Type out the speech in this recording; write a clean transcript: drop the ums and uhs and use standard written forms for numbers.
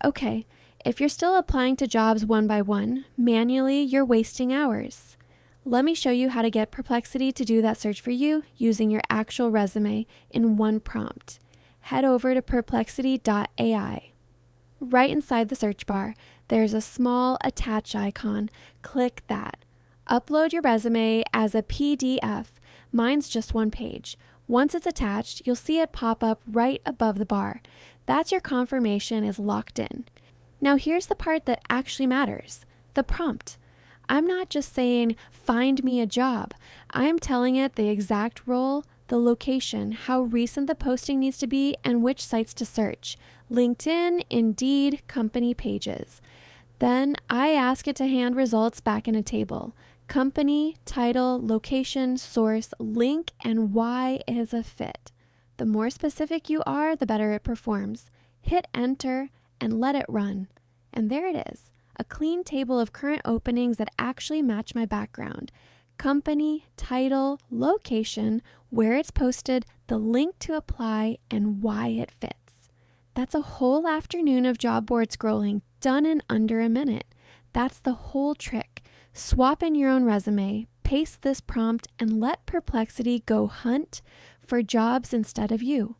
Okay, if you're still applying to jobs one by one, manually, you're wasting hours. Let me show you how to get Perplexity to do that search for you using your actual resume in one prompt. Head over to perplexity.ai. Right inside the search bar, there's a small attach icon. Click that. Upload your resume as a PDF. Mine's just one page. Once it's attached, you'll see it pop up right above the bar. That's your confirmation is locked in. Now here's the part that actually matters, the prompt. I'm not just saying, find me a job. I'm telling it the exact role, the location, how recent the posting needs to be, and which sites to search. LinkedIn, Indeed, company pages. Then I ask it to hand results back in a table. Company, title, location, source, link, and why is a fit. The more specific you are, the better it performs. Hit enter and let it run. And there it is, a clean table of current openings that actually match my background. Company, title, location, where it's posted, the link to apply, and why it fits. That's a whole afternoon of job board scrolling done in under a minute. That's the whole trick. Swap in your own resume, paste this prompt, and let Perplexity go hunt for jobs instead of you.